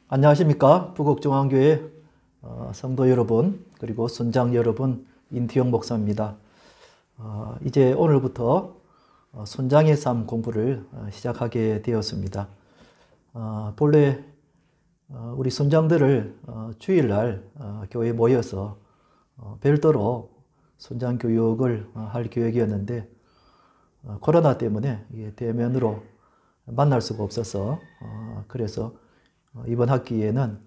안녕하십니까. 부곡중앙교회 성도 여러분, 그리고 순장 여러분, 인티용 목사입니다. 이제 오늘부터 순장의 삶 공부를 시작하게 되었습니다. 본래 우리 순장들을 주일날 교회에 모여서 별도로 순장 교육을 할 계획이었는데 코로나 때문에 대면으로 만날 수가 없어서 그래서 이번 학기에는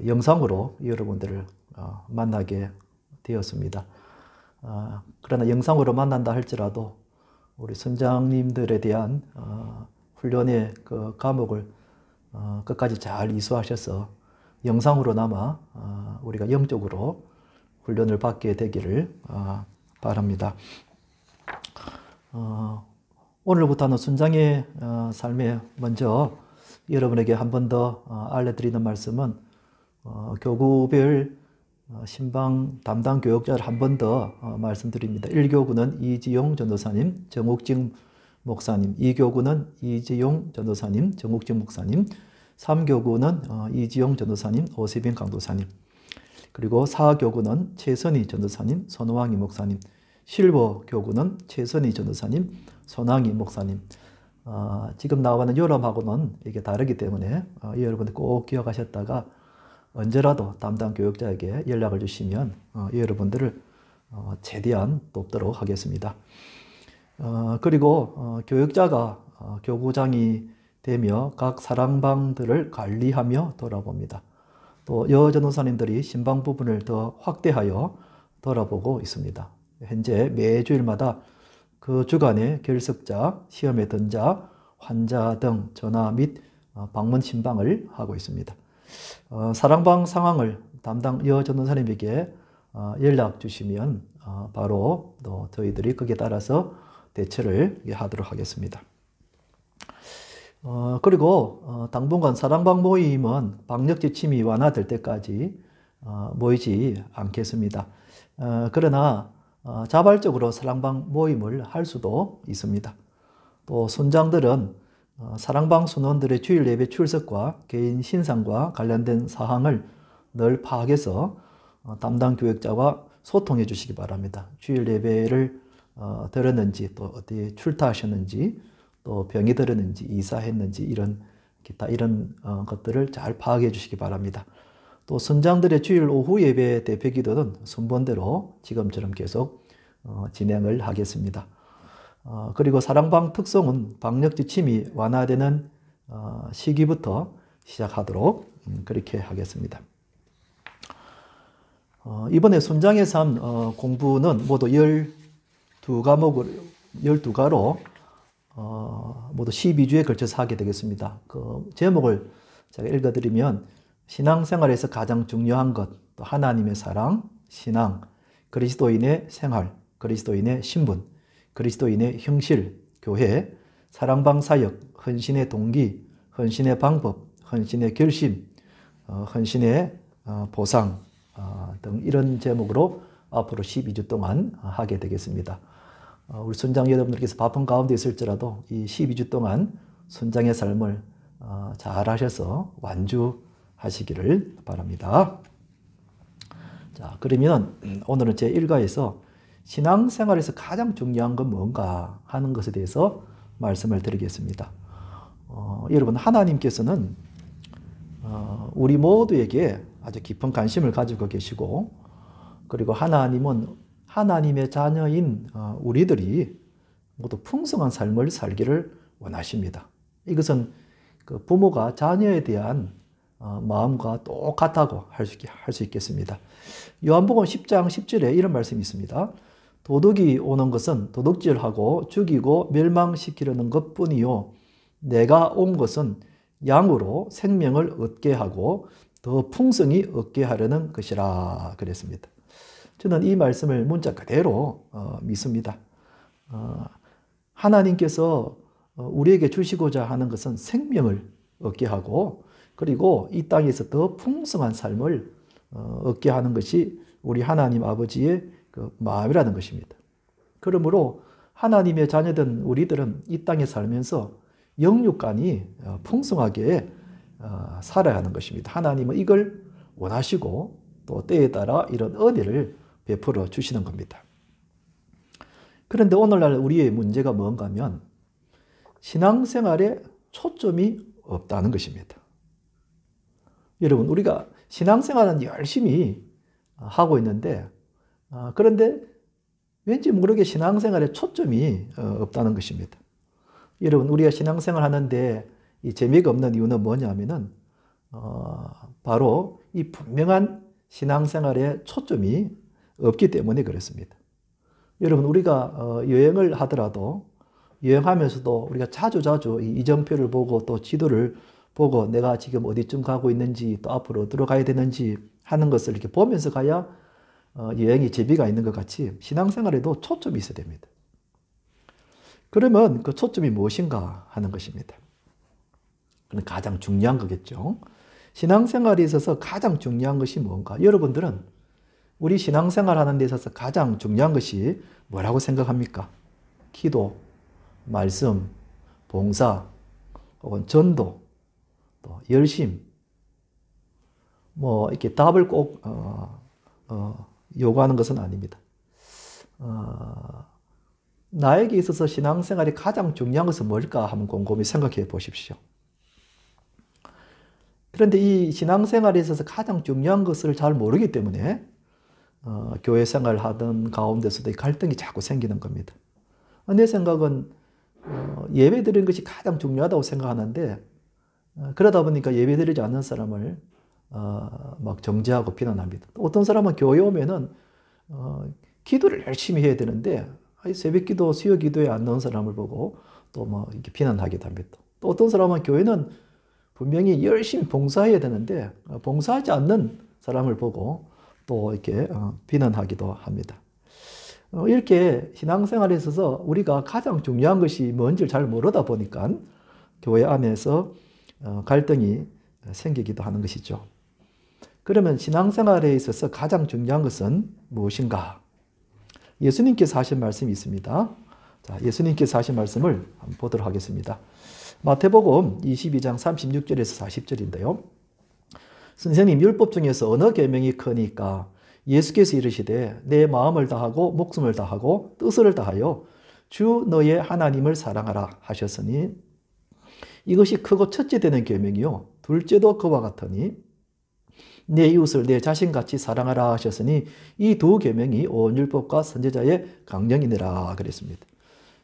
영상으로 여러분들을 만나게 되었습니다. 그러나 영상으로 만난다 할지라도 우리 선장님들에 대한 훈련의 그 과목을 끝까지 잘 이수하셔서 영상으로나마 우리가 영적으로 훈련을 받게 되기를 바랍니다. 오늘부터는 순장의 삶에 먼저 여러분에게 한 번 더 알려드리는 말씀은 교구별 신방 담당 교육자를 한 번 더 말씀드립니다. 1교구는 이지용 전도사님, 정욱진 목사님, 2교구는 이지용 전도사님, 정욱진 목사님, 3교구는 이지용 전도사님, 오세빈 강도사님, 그리고 4교구는 최선희 전도사님, 손호왕이 목사님, 실버 교구는 최선희 전도사님, 손왕이 목사님. 지금 나와는 요람하고는 이게 다르기 때문에 여러분들 꼭 기억하셨다가 언제라도 담당 교육자에게 연락을 주시면 여러분들을 최대한 돕도록 하겠습니다. 그리고 교육자가 교구장이 되며 각 사랑방들을 관리하며 돌아봅니다. 또 여전도사님들이 신방 부분을 더 확대하여 돌아보고 있습니다. 현재 매주일마다 그 주간의 결석자, 시험에 든 자, 환자 등 전화 및 방문 신방을 하고 있습니다. 사랑방 상황을 담당 여전도사님에게 연락 주시면 바로 또 저희들이 거기에 따라서 대처를 하도록 하겠습니다. 그리고 당분간 사랑방 모임은 방역 지침이 완화될 때까지 모이지 않겠습니다. 그러나 자발적으로 사랑방 모임을 할 수도 있습니다. 또 순장들은 사랑방 순원들의 주일 예배 출석과 개인 신상과 관련된 사항을 늘 파악해서 담당 교육자와 소통해 주시기 바랍니다. 주일 예배를 들었는지, 또 어디 출타하셨는지, 또 병이 들었는지, 이사했는지, 이런 기타 이런 것들을 잘 파악해 주시기 바랍니다. 또 순장들의 주일 오후 예배 대표 기도는 순번대로 지금처럼 계속 진행을 하겠습니다. 그리고 사랑방 특성은 방역 지침이 완화되는 시기부터 시작하도록 그렇게 하겠습니다. 이번에 순장의 삶 공부는 모두 12과로 모두 12주에 걸쳐서 하게 되겠습니다. 그 제목을 제가 읽어드리면 신앙생활에서 가장 중요한 것, 또 하나님의 사랑, 신앙, 그리스도인의 생활, 그리스도인의 신분, 그리스도인의 형실, 교회, 사랑방 사역, 헌신의 동기, 헌신의 방법, 헌신의 결심, 헌신의 보상 등 이런 제목으로 앞으로 12주 동안 하게 되겠습니다. 우리 순장 여러분들께서 바쁜 가운데 있을지라도 이 12주 동안 순장의 삶을 잘 하셔서 완주하시기를 바랍니다. 자, 그러면 오늘은 제1과에서 신앙생활에서 가장 중요한 건 뭔가 하는 것에 대해서 말씀을 드리겠습니다. 여러분, 하나님께서는 우리 모두에게 아주 깊은 관심을 가지고 계시고, 그리고 하나님은 하나님의 자녀인 우리들이 모두 풍성한 삶을 살기를 원하십니다. 이것은 그 부모가 자녀에 대한 마음과 똑같다고 할 수 있겠습니다. 요한복음 10장 10절에 이런 말씀이 있습니다. 도둑이 오는 것은 도둑질하고 죽이고 멸망시키려는 것뿐이요 내가 온 것은 양으로 생명을 얻게 하고 더 풍성히 얻게 하려는 것이라 그랬습니다. 저는 이 말씀을 문자 그대로 믿습니다. 하나님께서 우리에게 주시고자 하는 것은 생명을 얻게 하고, 그리고 이 땅에서 더 풍성한 삶을 얻게 하는 것이 우리 하나님 아버지의 그 마음이라는 것입니다. 그러므로 하나님의 자녀된 우리들은 이 땅에 살면서 영육간이 풍성하게 살아야 하는 것입니다. 하나님은 이걸 원하시고 또 때에 따라 이런 은혜를 베풀어 주시는 겁니다. 그런데 오늘날 우리의 문제가 뭔가 하면 신앙생활에 초점이 없다는 것입니다. 여러분, 우리가 신앙생활은 열심히 하고 있는데 그런데 왠지 모르게 신앙생활에 초점이 없다는 것입니다. 여러분, 우리가 신앙생활 하는데 이 재미가 없는 이유는 뭐냐면은 바로 이 분명한 신앙생활에 초점이 없기 때문에 그렇습니다. 여러분, 우리가 여행을 하더라도 여행하면서도 우리가 자주 이 이정표를 보고 또 지도를 보고 내가 지금 어디쯤 가고 있는지 또 앞으로 어디로 가야 되는지 하는 것을 이렇게 보면서 가야 여행이 재미가 있는 것 같이 신앙생활에도 초점이 있어야 됩니다. 그러면 그 초점이 무엇인가 하는 것입니다. 그건 가장 중요한 거겠죠. 신앙생활에 있어서 가장 중요한 것이 뭔가? 여러분들은 우리 신앙생활 하는 데 있어서 가장 중요한 것이 뭐라고 생각합니까? 기도, 말씀, 봉사, 혹은 전도, 또 열심, 뭐 이렇게 답을 꼭 요구하는 것은 아닙니다. 나에게 있어서 신앙생활이 가장 중요한 것은 뭘까 한번 곰곰이 생각해 보십시오. 그런데 이 신앙생활에 있어서 가장 중요한 것을 잘 모르기 때문에 교회 생활을 하던 가운데서도 갈등이 자꾸 생기는 겁니다. 내 생각은 예배 드리는 것이 가장 중요하다고 생각하는데 그러다 보니까 예배 드리지 않는 사람을 막 정죄하고 비난합니다. 어떤 사람은 교회 오면은 기도를 열심히 해야 되는데 새벽 기도, 수요 기도에 안 나온 사람을 보고 또 뭐 이렇게 비난하기도 합니다. 또 어떤 사람은 교회는 분명히 열심히 봉사해야 되는데 봉사하지 않는 사람을 보고 또 이렇게 비난하기도 합니다. 이렇게 신앙생활에 있어서 우리가 가장 중요한 것이 뭔지를 잘 모르다 보니까 교회 안에서 갈등이 생기기도 하는 것이죠. 그러면 신앙생활에 있어서 가장 중요한 것은 무엇인가? 예수님께서 하신 말씀이 있습니다. 자, 예수님께서 하신 말씀을 한번 보도록 하겠습니다. 마태복음 22장 36절에서 40절인데요. 선생님, 율법 중에서 어느 계명이 크니까? 예수께서 이르시되 내 마음을 다하고 목숨을 다하고 뜻을 다하여 주 너의 하나님을 사랑하라 하셨으니 이것이 크고 첫째 되는 계명이요 둘째도 그와 같으니 내 이웃을 내 자신같이 사랑하라 하셨으니 이 두 계명이 온 율법과 선지자의 강령이니라 그랬습니다.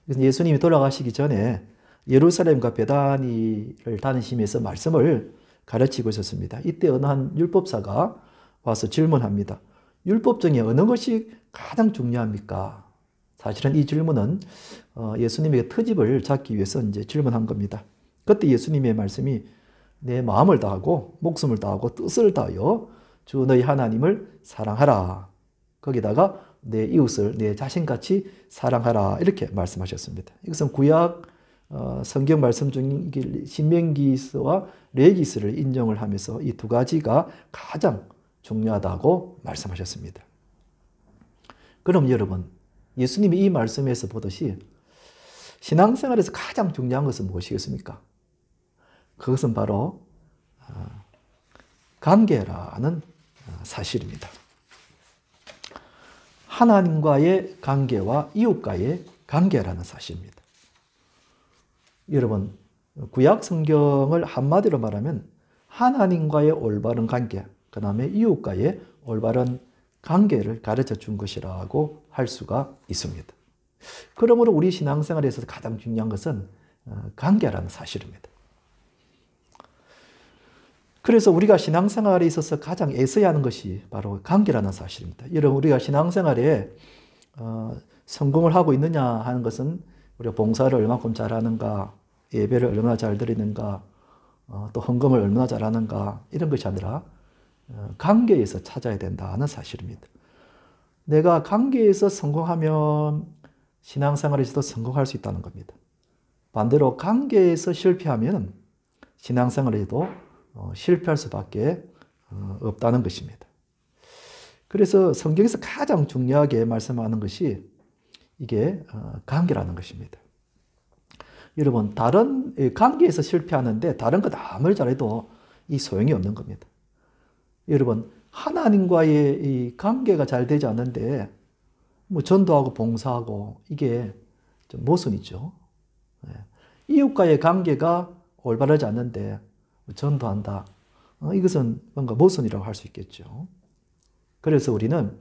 그래서 예수님이 돌아가시기 전에 예루살렘과 베다니를 다니시면서 말씀을 가르치고 있었습니다. 이때 어느 한 율법사가 와서 질문합니다. 율법 중에 어느 것이 가장 중요합니까? 사실은 이 질문은 예수님에게 트집을 잡기 위해서 이제 질문한 겁니다. 그때 예수님의 말씀이 내 마음을 다하고 목숨을 다하고 뜻을 다하여 주 너희 하나님을 사랑하라. 거기다가 내 이웃을 내 자신같이 사랑하라. 이렇게 말씀하셨습니다. 이것은 구약 성경 말씀 중 신명기서와 레위기서를 인용을 하면서 이 두 가지가 가장 중요하다고 말씀하셨습니다. 그럼 여러분, 예수님이 이 말씀에서 보듯이 신앙생활에서 가장 중요한 것은 무엇이겠습니까? 그것은 바로 관계라는 사실입니다. 하나님과의 관계와 이웃과의 관계라는 사실입니다. 여러분, 구약 성경을 한마디로 말하면 하나님과의 올바른 관계, 그 다음에 이웃과의 올바른 관계를 가르쳐 준 것이라고 할 수가 있습니다. 그러므로 우리 신앙생활에서 가장 중요한 것은 관계라는 사실입니다. 그래서 우리가 신앙생활에 있어서 가장 애써야 하는 것이 바로 관계라는 사실입니다. 여러분, 우리가 신앙생활에 성공을 하고 있느냐 하는 것은 우리가 봉사를 얼마큼 잘하는가, 예배를 얼마나 잘 드리는가, 또 헌금을 얼마나 잘하는가 이런 것이 아니라 관계에서 찾아야 된다는 사실입니다. 내가 관계에서 성공하면 신앙생활에서도 성공할 수 있다는 겁니다. 반대로 관계에서 실패하면 신앙생활에도 실패할 수밖에 없다는 것입니다. 그래서 성경에서 가장 중요하게 말씀하는 것이 이게 관계라는 것입니다. 여러분, 다른 관계에서 실패하는데 다른 것 아무리 잘해도 이 소용이 없는 겁니다. 여러분, 하나님과의 이 관계가 잘 되지 않는데 뭐 전도하고 봉사하고 이게 좀 모순이죠. 이웃과의 관계가 올바르지 않는데 전도한다. 이것은 뭔가 모순이라고 할 수 있겠죠. 그래서 우리는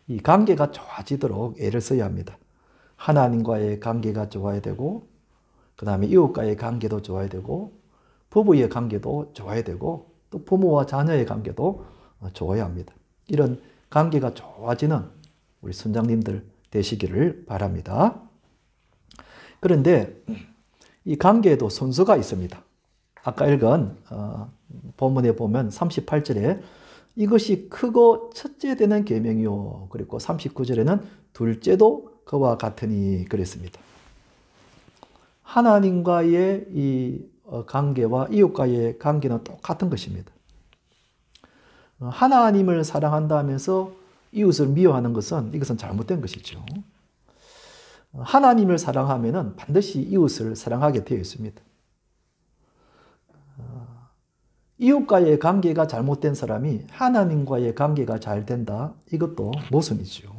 이 관계가 좋아지도록 애를 써야 합니다. 하나님과의 관계가 좋아야 되고, 그 다음에 이웃과의 관계도 좋아야 되고, 부부의 관계도 좋아야 되고, 또 부모와 자녀의 관계도 좋아야 합니다. 이런 관계가 좋아지는 우리 선장님들 되시기를 바랍니다. 그런데 이 관계에도 순서가 있습니다. 아까 읽은 본문에 보면 38절에 이것이 크고 첫째 되는 계명이요. 그리고 39절에는 둘째도 그와 같으니 그랬습니다. 하나님과의 이 관계와 이웃과의 관계는 똑같은 것입니다. 하나님을 사랑한다 하면서 이웃을 미워하는 것은 이것은 잘못된 것이죠. 하나님을 사랑하면은 반드시 이웃을 사랑하게 되어 있습니다. 이웃과의 관계가 잘못된 사람이 하나님과의 관계가 잘 된다. 이것도 모순이죠.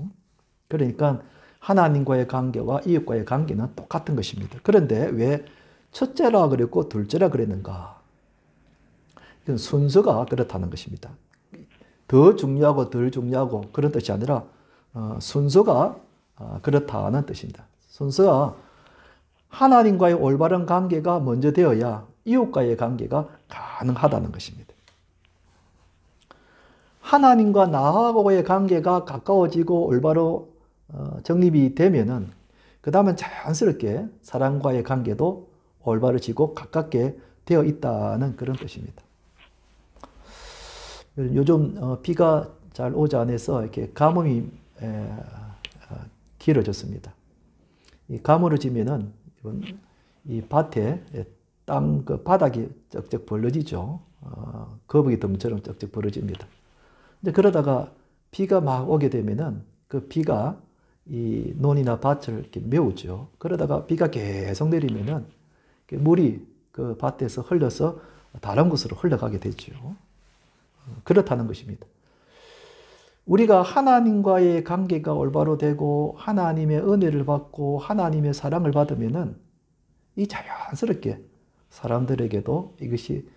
그러니까 하나님과의 관계와 이웃과의 관계는 똑같은 것입니다. 그런데 왜 첫째라 그랬고 둘째라 그랬는가? 이건 순서가 그렇다는 것입니다. 더 중요하고 덜 중요하고 그런 뜻이 아니라 순서가 그렇다는 뜻입니다. 순서가 하나님과의 올바른 관계가 먼저 되어야 이웃과의 관계가 가능하다는 것입니다. 하나님과 나하고의 관계가 가까워지고 올바로 정립이 되면은 그 다음은 자연스럽게 사람과의 관계도 올바르지고 가깝게 되어 있다는 그런 뜻입니다. 요즘 비가 잘 오지 않아서 이렇게 가뭄이 길어졌습니다. 이 가물어지면은 이 밭에 땅 그 바닥이 쩍쩍 벌어지죠. 거북이 덤처럼 쩍쩍 벌어집니다. 근데 그러다가 비가 막 오게 되면은 그 비가 이 논이나 밭을 이렇게 메우죠. 그러다가 비가 계속 내리면은 물이 그 밭에서 흘러서 다른 곳으로 흘러가게 되죠. 그렇다는 것입니다. 우리가 하나님과의 관계가 올바로 되고 하나님의 은혜를 받고 하나님의 사랑을 받으면은 이 자연스럽게 사람들에게도 이것이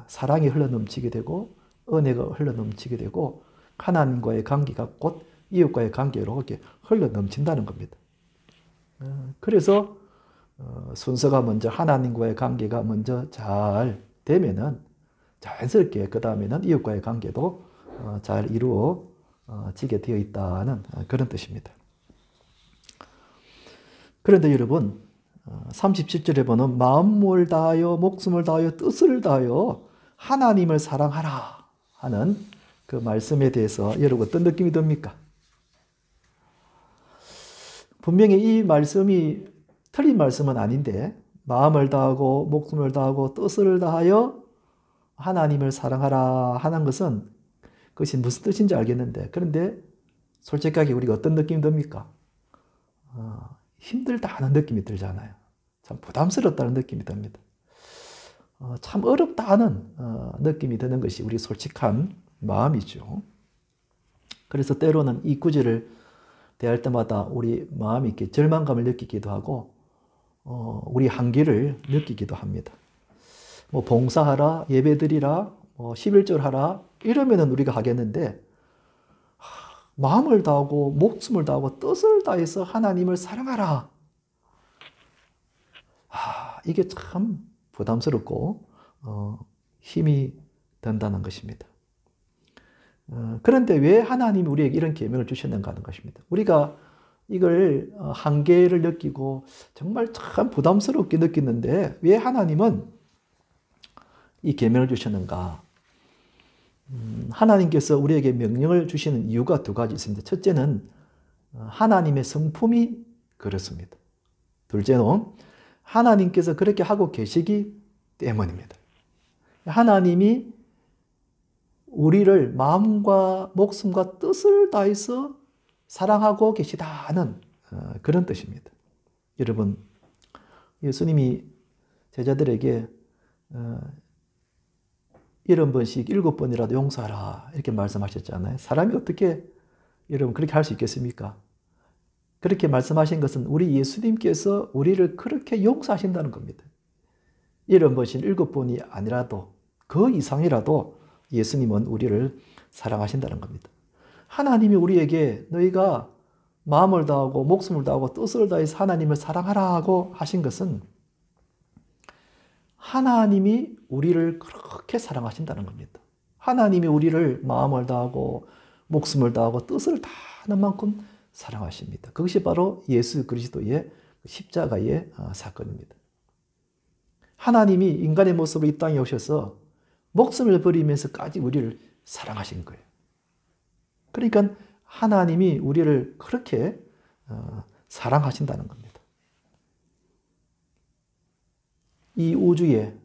사랑이 흘러넘치게 되고 은혜가 흘러넘치게 되고 하나님과의 관계가 곧 이웃과의 관계로 이렇게 흘러넘친다는 겁니다. 그래서 순서가 먼저 하나님과의 관계가 먼저 잘 되면은 자연스럽게 그 다음에는 이웃과의 관계도 잘 이루어지게 되어 있다는 그런 뜻입니다. 그런데 여러분 37절에 보면 마음을 다하여 목숨을 다하여 뜻을 다하여 하나님을 사랑하라 하는 그 말씀에 대해서 여러분 어떤 느낌이 듭니까? 분명히 이 말씀이 틀린 말씀은 아닌데 마음을 다하고 목숨을 다하고 뜻을 다하여 하나님을 사랑하라 하는 것은 그것이 무슨 뜻인지 알겠는데 그런데 솔직하게 우리가 어떤 느낌이 듭니까? 힘들다 하는 느낌이 들잖아요. 참 부담스럽다는 느낌이 듭니다. 참 어렵다 하는 느낌이 드는 것이 우리 솔직한 마음이죠. 그래서 때로는 이 구절을 대할 때마다 우리 마음이 이렇게 절망감을 느끼기도 하고 우리 한계를 느끼기도 합니다. 뭐 봉사하라, 예배드리라, 뭐 11절 하라 이러면은 우리가 하겠는데 마음을 다하고 목숨을 다하고 뜻을 다해서 하나님을 사랑하라. 이게 참 부담스럽고 힘이 든다는 것입니다. 그런데 왜 하나님이 우리에게 이런 계명을 주셨는가 하는 것입니다. 우리가 이걸 한계를 느끼고 정말 참 부담스럽게 느끼는데 왜 하나님은 이 계명을 주셨는가? 하나님께서 우리에게 명령을 주시는 이유가 두 가지 있습니다. 첫째는 하나님의 성품이 그렇습니다. 둘째는 하나님께서 그렇게 하고 계시기 때문입니다. 하나님이 우리를 마음과 목숨과 뜻을 다해서 사랑하고 계시다는 그런 뜻입니다. 여러분, 예수님이 제자들에게 70번씩 7번이라도 용서하라 이렇게 말씀하셨잖아요. 사람이 어떻게 여러분 그렇게 할 수 있겠습니까? 그렇게 말씀하신 것은 우리 예수님께서 우리를 그렇게 용서하신다는 겁니다. 70번씩 7번이 아니라도 그 이상이라도 예수님은 우리를 사랑하신다는 겁니다. 하나님이 우리에게 너희가 마음을 다하고 목숨을 다하고 뜻을 다해서 하나님을 사랑하라고 하신 것은 하나님이 우리를 그렇게 사랑하신다는 겁니다. 하나님이 우리를 마음을 다하고 목숨을 다하고 뜻을 다하는 만큼 사랑하십니다. 그것이 바로 예수 그리스도의 십자가의 사건입니다. 하나님이 인간의 모습으로 이 땅에 오셔서 목숨을 버리면서까지 우리를 사랑하신 거예요. 그러니까 하나님이 우리를 그렇게 사랑하신다는 겁니다. 이 우주에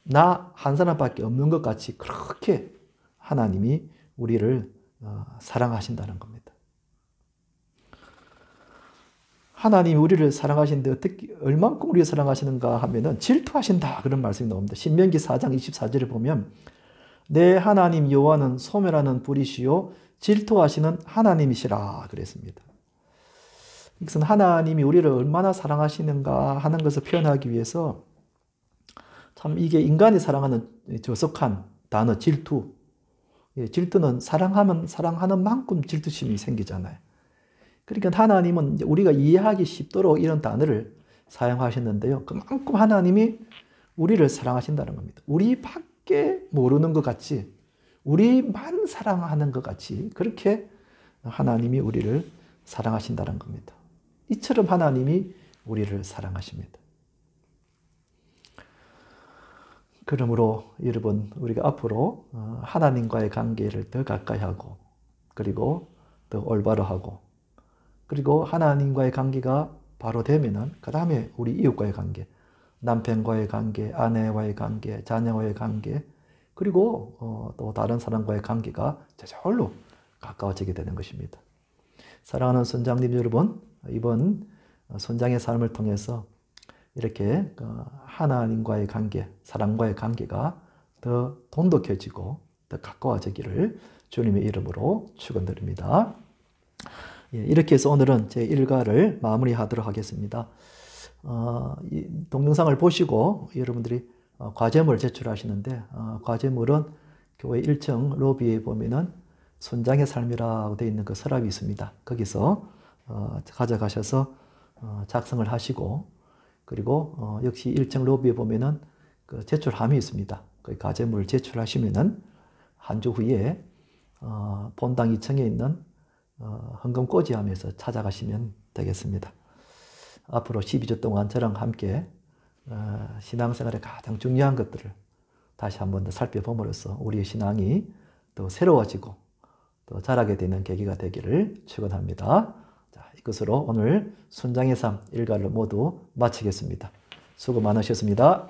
나 한 사람밖에 없는 것 같이 그렇게 하나님이 우리를 사랑하신다는 겁니다. 하나님이 우리를 사랑하시는데 어떻게 얼만큼 우리를 사랑하시는가 하면은 질투하신다 그런 말씀이 나옵니다. 신명기 4장 24절에 보면 내 하나님 여호와는 소멸하는 불이시요 질투하시는 하나님이시라 그랬습니다. 이것은 하나님이 우리를 얼마나 사랑하시는가 하는 것을 표현하기 위해서 참 이게 인간이 사랑하는 저속한 단어 질투. 질투는 사랑하면 사랑하는 만큼 질투심이 생기잖아요. 그러니까 하나님은 우리가 이해하기 쉽도록 이런 단어를 사용하셨는데요. 그만큼 하나님이 우리를 사랑하신다는 겁니다. 우리밖에 모르는 것 같이 우리만 사랑하는 것 같이 그렇게 하나님이 우리를 사랑하신다는 겁니다. 이처럼 하나님이 우리를 사랑하십니다. 그러므로 여러분 우리가 앞으로 하나님과의 관계를 더 가까이 하고 그리고 더 올바로 하고 그리고 하나님과의 관계가 바로 되면은 그 다음에 우리 이웃과의 관계, 남편과의 관계, 아내와의 관계, 자녀와의 관계 그리고 또 다른 사람과의 관계가 저절로 가까워지게 되는 것입니다. 사랑하는 선장님 여러분, 이번 선장의 삶을 통해서 이렇게 하나님과의 관계, 사랑과의 관계가 더 돈독해지고 더 가까워지기를 주님의 이름으로 축원드립니다. 이렇게 해서 오늘은 제 일과를 마무리하도록 하겠습니다. 이 동영상을 보시고 여러분들이 과제물을 제출하시는데 과제물은 교회 1층 로비에 보면은 손장의 삶이라고 되어 있는 그 서랍이 있습니다. 거기서 가져가셔서 작성을 하시고 그리고 역시 1층 로비에 보면은 그 제출함이 있습니다. 그 과제물을 제출하시면은 한 주 후에 본당 2층에 있는 헌금꽂이함에서 찾아가시면 되겠습니다. 앞으로 12주 동안 저랑 함께 신앙생활의 가장 중요한 것들을 다시 한번 더 살펴봄으로써 우리의 신앙이 더 새로워지고 더 자라게 되는 계기가 되기를 축원합니다. 자, 이것으로 오늘 순장의 삶 일과를 모두 마치겠습니다. 수고 많으셨습니다.